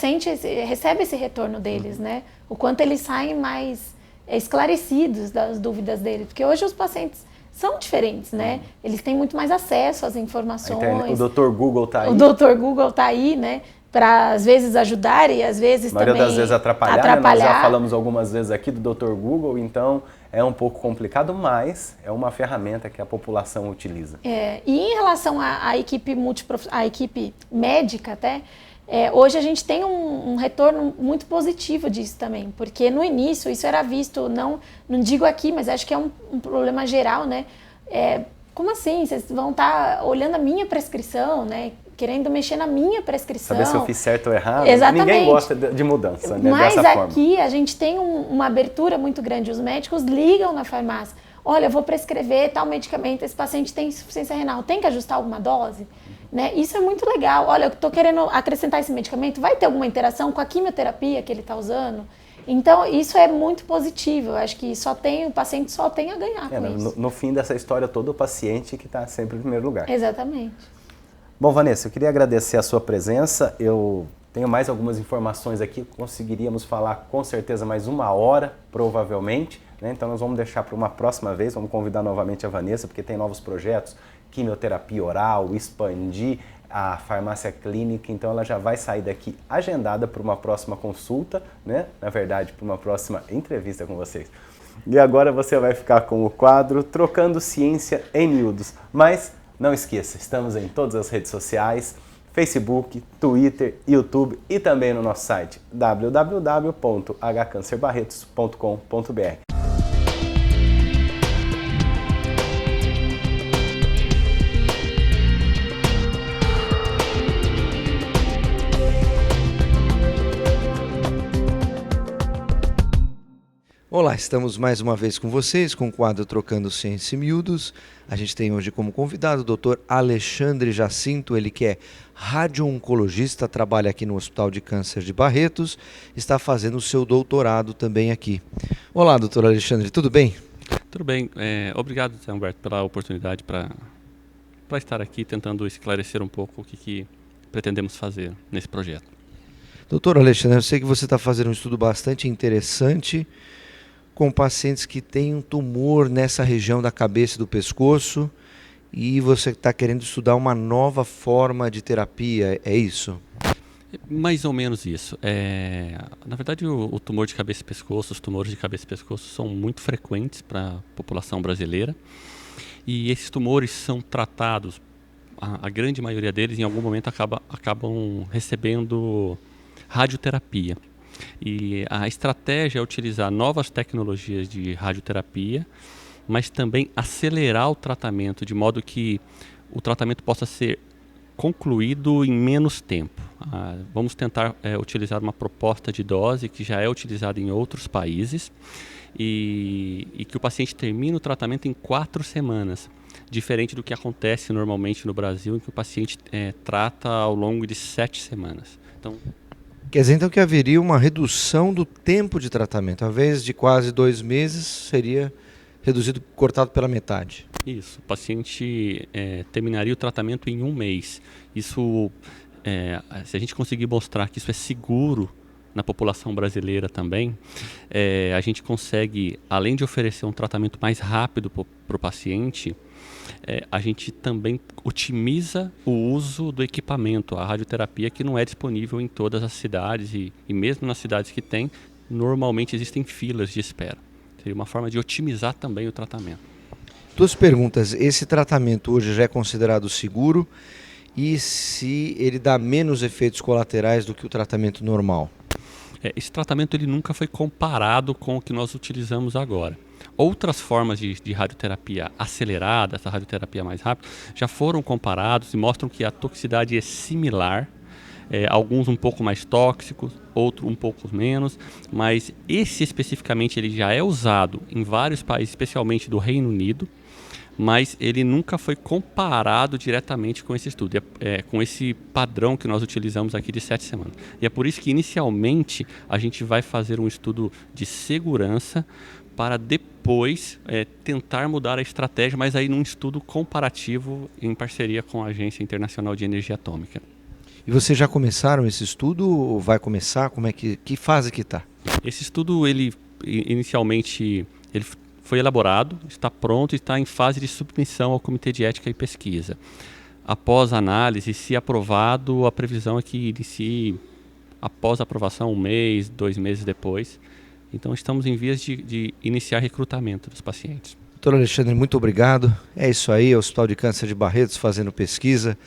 recebe esse retorno deles, né? O quanto eles saem mais esclarecidos das dúvidas deles, porque hoje os pacientes são diferentes, né? Eles têm muito mais acesso às informações. O Dr. Google está aí. O Dr. Google está aí, né? Para às vezes ajudar e às vezes também... A maioria das vezes atrapalhar. Né? Nós já falamos algumas vezes aqui do Dr. Google, então é um pouco complicado, mas é uma ferramenta que a população utiliza. E em relação à equipe à equipe médica até, hoje a gente tem um retorno muito positivo disso também, porque no início isso era visto, não digo aqui, mas acho que é um problema geral, né? Como assim? Vocês vão estar olhando a minha prescrição, né? Querendo mexer na minha prescrição. Saber se eu fiz certo ou errado. Exatamente. Ninguém gosta de mudança, né? Mas dessa forma. Aqui a gente tem uma abertura muito grande. Os médicos ligam na farmácia. Olha, eu vou prescrever tal medicamento, esse paciente tem insuficiência renal, tem que ajustar alguma dose? Né? Isso é muito legal. Olha, eu estou querendo acrescentar esse medicamento, vai ter alguma interação com a quimioterapia que ele está usando? Então, isso é muito positivo. Eu acho que o paciente só tem a ganhar com isso. No fim dessa história toda, o paciente que está sempre em primeiro lugar. Exatamente. Bom, Vanessa, eu queria agradecer a sua presença. Eu tenho mais algumas informações aqui, conseguiríamos falar com certeza mais 1 hora, provavelmente, né? Então nós vamos deixar para uma próxima vez, vamos convidar novamente a Vanessa, porque tem novos projetos, quimioterapia oral, expandir a farmácia clínica, então ela já vai sair daqui agendada para uma próxima consulta, né? Na verdade, para uma próxima entrevista com vocês. E agora você vai ficar com o quadro Trocando Ciência em Miúdos, mas não esqueça, estamos em todas as redes sociais, Facebook, Twitter, YouTube e também no nosso site www.hcancerbarretos.com.br. Olá, estamos mais uma vez com vocês, com o quadro Trocando Ciência em Miúdos. A gente tem hoje como convidado o Dr. Alexandre Jacinto, ele que é radio-oncologista, trabalha aqui no Hospital de Câncer de Barretos, está fazendo o seu doutorado também aqui. Olá, doutor Alexandre, tudo bem? Tudo bem. Obrigado, Zé Humberto, pela oportunidade para estar aqui tentando esclarecer um pouco o que pretendemos fazer nesse projeto. Doutor Alexandre, eu sei que você está fazendo um estudo bastante interessante com pacientes que têm um tumor nessa região da cabeça e do pescoço e você está querendo estudar uma nova forma de terapia, é isso? Mais ou menos isso. Na verdade, o tumor de cabeça e pescoço, os tumores de cabeça e pescoço são muito frequentes para a população brasileira e esses tumores são tratados, a grande maioria deles em algum momento acabam recebendo radioterapia. E a estratégia é utilizar novas tecnologias de radioterapia, mas também acelerar o tratamento de modo que o tratamento possa ser concluído em menos tempo. Vamos tentar utilizar uma proposta de dose que já é utilizada em outros países e que o paciente termine o tratamento em 4 semanas, diferente do que acontece normalmente no Brasil, em que o paciente trata ao longo de 7 semanas. Então, quer dizer então que haveria uma redução do tempo de tratamento, ao invés de quase 2 meses, seria reduzido, cortado pela metade. Isso, o paciente terminaria o tratamento em 1 mês. Isso, se a gente conseguir mostrar que isso é seguro na população brasileira também, a gente consegue, além de oferecer um tratamento mais rápido para o paciente, a gente também otimiza o uso do equipamento, a radioterapia, que não é disponível em todas as cidades e mesmo nas cidades que tem, normalmente existem filas de espera. Seria uma forma de otimizar também o tratamento. 2 perguntas. Esse tratamento hoje já é considerado seguro e se ele dá menos efeitos colaterais do que o tratamento normal? Esse tratamento ele nunca foi comparado com o que nós utilizamos agora. Outras formas de radioterapia acelerada, essa radioterapia mais rápida, já foram comparados e mostram que a toxicidade é similar, alguns um pouco mais tóxicos, outros um pouco menos, mas esse especificamente ele já é usado em vários países, especialmente do Reino Unido, mas ele nunca foi comparado diretamente com esse estudo, com esse padrão que nós utilizamos aqui de 7 semanas. E é por isso que inicialmente a gente vai fazer um estudo de segurança para depois tentar mudar a estratégia, mas aí num estudo comparativo em parceria com a Agência Internacional de Energia Atômica. E vocês já começaram esse estudo ou vai começar? Como é que fase que está? Esse estudo, inicialmente, ele foi elaborado, está pronto e está em fase de submissão ao Comitê de Ética e Pesquisa. Após a análise, se aprovado, a previsão é que inicie, após a aprovação, 1 mês, 2 meses depois. Então estamos em vias de iniciar recrutamento dos pacientes. Doutor Alexandre, muito obrigado. É isso aí, o Hospital de Câncer de Barretos fazendo pesquisa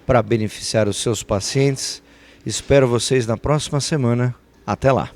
para beneficiar os seus pacientes. Espero vocês na próxima semana. Até lá.